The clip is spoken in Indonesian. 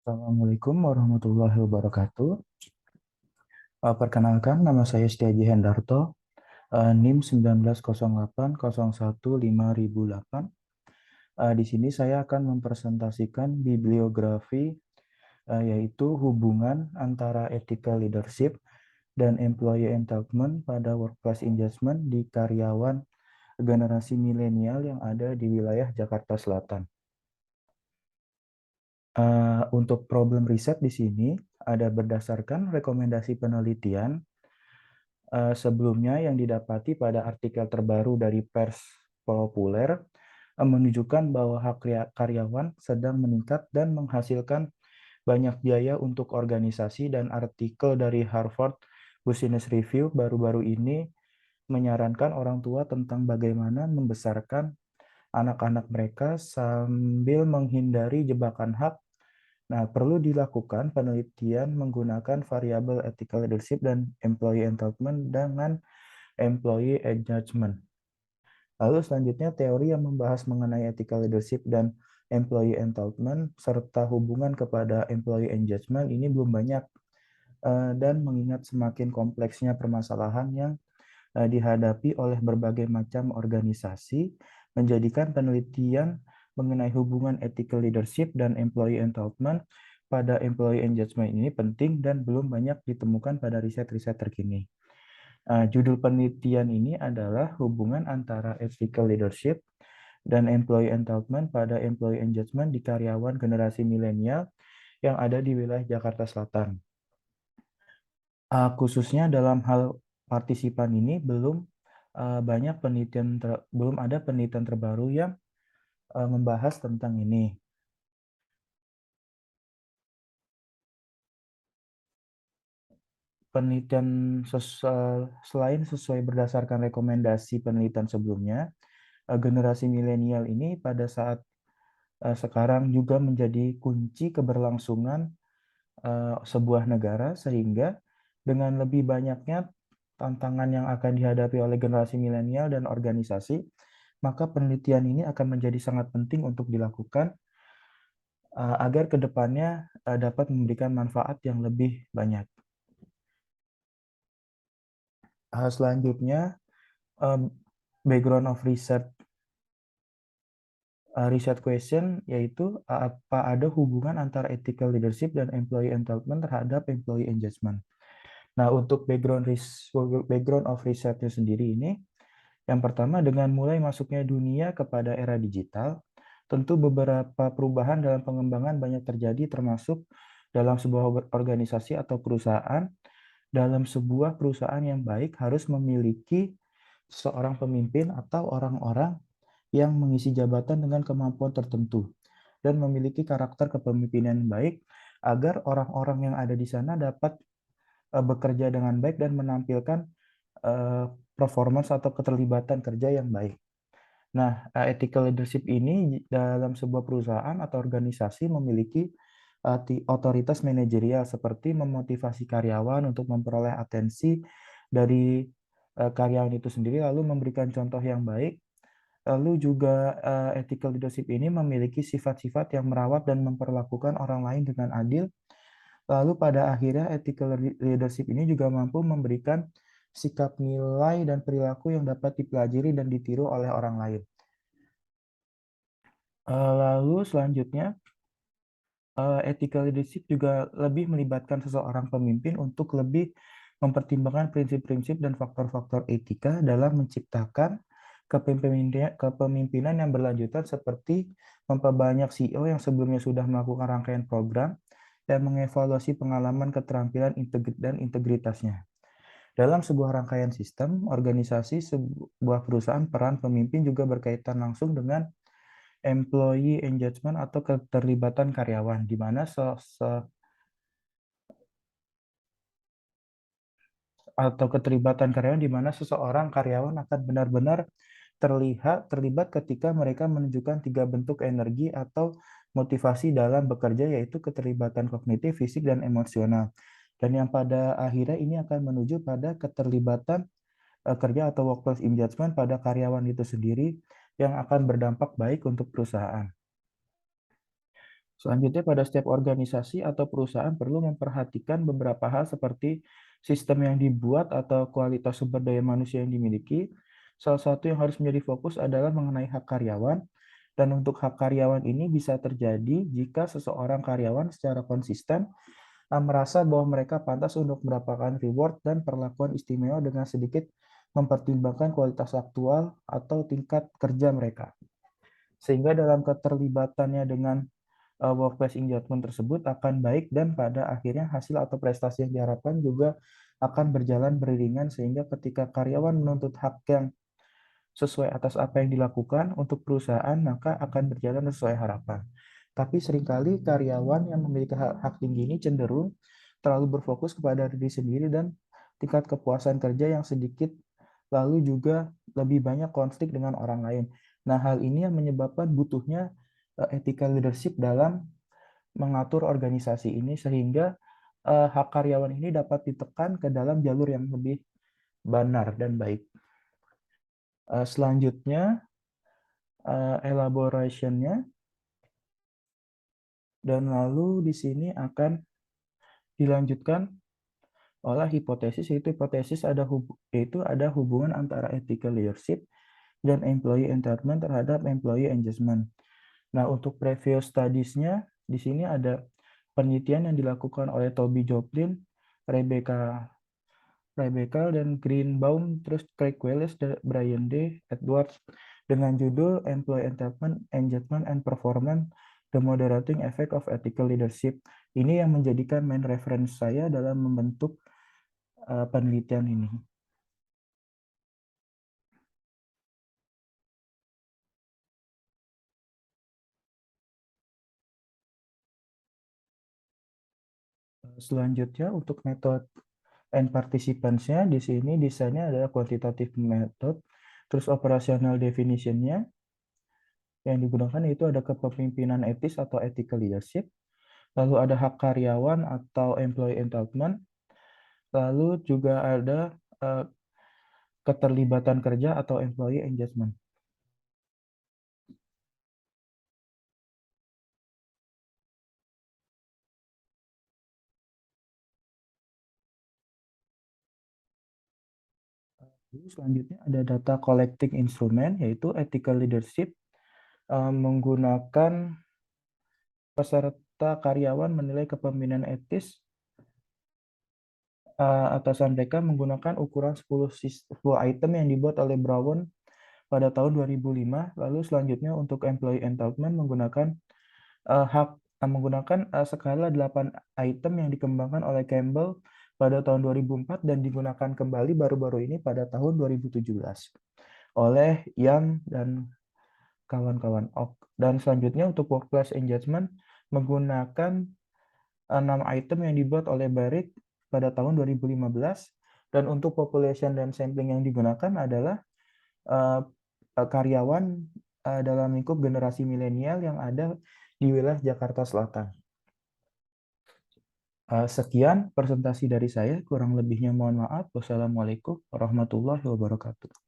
Assalamualaikum warahmatullahi wabarakatuh. Perkenalkan, nama saya Setiaji Hendarto, NIM 1908015008. Di sini saya akan mempresentasikan bibliografi, yaitu hubungan antara ethical leadership dan employee entitlement pada workplace engagement di karyawan generasi milenial yang ada di wilayah Jakarta Selatan. Untuk problem riset di sini ada berdasarkan rekomendasi penelitian sebelumnya yang didapati pada artikel terbaru dari pers populer menunjukkan bahwa hak karyawan sedang meningkat dan menghasilkan banyak biaya untuk organisasi, dan artikel dari Harvard Business Review baru-baru ini menyarankan orang tua tentang bagaimana membesarkan anak-anak mereka sambil menghindari jebakan hak. Nah, perlu dilakukan penelitian menggunakan variabel ethical leadership dan employee entitlement dengan employee engagement. Lalu selanjutnya teori yang membahas mengenai ethical leadership dan employee entitlement serta hubungan kepada employee engagement ini belum banyak, dan mengingat semakin kompleksnya permasalahan yang dihadapi oleh berbagai macam organisasi, menjadikan penelitian mengenai hubungan ethical leadership dan employee entitlement pada employee engagement ini penting dan belum banyak ditemukan pada riset-riset terkini. Judul penelitian ini adalah hubungan antara ethical leadership dan employee entitlement pada employee engagement di karyawan generasi milenial yang ada di wilayah Jakarta Selatan. Khususnya dalam hal partisipan ini belum ada penelitian terbaru yang membahas tentang ini. Penelitian selain sesuai berdasarkan rekomendasi penelitian sebelumnya, generasi milenial ini pada saat sekarang juga menjadi kunci keberlangsungan sebuah negara, sehingga dengan lebih banyaknya tantangan yang akan dihadapi oleh generasi milenial dan organisasi, maka penelitian ini akan menjadi sangat penting untuk dilakukan agar kedepannya dapat memberikan manfaat yang lebih banyak. Selanjutnya, background of research question, yaitu apa ada hubungan antara ethical leadership dan employee entitlement terhadap employee engagement. Nah, untuk background of research-nya sendiri ini, yang pertama, dengan mulai masuknya dunia kepada era digital, tentu beberapa perubahan dalam pengembangan banyak terjadi, termasuk dalam sebuah organisasi atau perusahaan. Dalam sebuah perusahaan yang baik harus memiliki seorang pemimpin atau orang-orang yang mengisi jabatan dengan kemampuan tertentu dan memiliki karakter kepemimpinan yang baik agar orang-orang yang ada di sana dapat bekerja dengan baik dan menampilkan performance atau keterlibatan kerja yang baik. Nah, ethical leadership ini dalam sebuah perusahaan atau organisasi memiliki otoritas manajerial, seperti memotivasi karyawan untuk memperoleh atensi dari karyawan itu sendiri, lalu memberikan contoh yang baik. Lalu juga ethical leadership ini memiliki sifat-sifat yang merawat dan memperlakukan orang lain dengan adil. Lalu pada akhirnya ethical leadership ini juga mampu memberikan sikap, nilai, dan perilaku yang dapat dipelajari dan ditiru oleh orang lain. Lalu selanjutnya, ethical leadership juga lebih melibatkan seseorang pemimpin untuk lebih mempertimbangkan prinsip-prinsip dan faktor-faktor etika dalam menciptakan kepemimpinan yang berlanjutan, seperti memperbanyak CEO yang sebelumnya sudah melakukan rangkaian program dan mengevaluasi pengalaman, keterampilan, dan integritasnya. Dalam sebuah rangkaian sistem organisasi sebuah perusahaan, peran pemimpin juga berkaitan langsung dengan employee engagement atau keterlibatan karyawan, di mana seseorang karyawan akan benar-benar terlibat ketika mereka menunjukkan 3 bentuk energi atau motivasi dalam bekerja, yaitu keterlibatan kognitif, fisik, dan emosional. Dan yang pada akhirnya ini akan menuju pada keterlibatan kerja atau workplace engagement pada karyawan itu sendiri, yang akan berdampak baik untuk perusahaan. Selanjutnya, pada setiap organisasi atau perusahaan perlu memperhatikan beberapa hal seperti sistem yang dibuat atau kualitas sumber daya manusia yang dimiliki. Salah satu yang harus menjadi fokus adalah mengenai hak karyawan, dan untuk hak karyawan ini bisa terjadi jika seseorang karyawan secara konsisten merasa bahwa mereka pantas untuk mendapatkan reward dan perlakuan istimewa dengan sedikit mempertimbangkan kualitas aktual atau tingkat kerja mereka. Sehingga dalam keterlibatannya dengan workplace engagement tersebut akan baik, dan pada akhirnya hasil atau prestasi yang diharapkan juga akan berjalan beriringan, sehingga ketika karyawan menuntut hak yang sesuai atas apa yang dilakukan untuk perusahaan, maka akan berjalan sesuai harapan. Tapi seringkali karyawan yang memiliki hak tinggi ini cenderung terlalu berfokus kepada diri sendiri dan tingkat kepuasan kerja yang sedikit, lalu juga lebih banyak konflik dengan orang lain. Nah, hal ini yang menyebabkan butuhnya ethical leadership dalam mengatur organisasi ini, sehingga hak karyawan ini dapat ditekan ke dalam jalur yang lebih benar dan baik. Selanjutnya, elaboration-nya, dan lalu di sini akan dilanjutkan oleh hipotesis, yaitu hipotesis yaitu ada hubungan antara ethical leadership dan employee entitlement terhadap employee engagement. Nah, untuk previous studies-nya di sini ada penelitian yang dilakukan oleh Toby Joplin, Rebecca dan Greenbaum, terus Craig Wallace, dan Brian D. Edwards, dengan judul Employee Entitlement, Engagement, and Performance: The Moderating Effect of Ethical Leadership. Ini yang menjadikan main reference saya dalam membentuk penelitian ini. Selanjutnya, untuk metode and participants-nya, di sini desainnya adalah quantitative method, terus operational definition-nya yang digunakan itu ada kepemimpinan etis atau ethical leadership, lalu ada hak karyawan atau employee entitlement, lalu juga ada keterlibatan kerja atau employee engagement. Selanjutnya ada data collecting instrument, yaitu ethical leadership, menggunakan peserta karyawan menilai kepemimpinan etis atasan mereka menggunakan ukuran 10 item yang dibuat oleh Brown pada tahun 2005. Lalu selanjutnya untuk employee entitlement menggunakan skala 8 item yang dikembangkan oleh Campbell pada tahun 2004 dan digunakan kembali baru-baru ini pada tahun 2017 oleh Yang dan kawan-kawan. Dan selanjutnya untuk workplace engagement menggunakan 6 item yang dibuat oleh Barrick pada tahun 2015, dan untuk population dan sampling yang digunakan adalah karyawan dalam lingkup generasi milenial yang ada di wilayah Jakarta Selatan. Sekian presentasi dari saya, kurang lebihnya mohon maaf. Wassalamualaikum warahmatullahi wabarakatuh.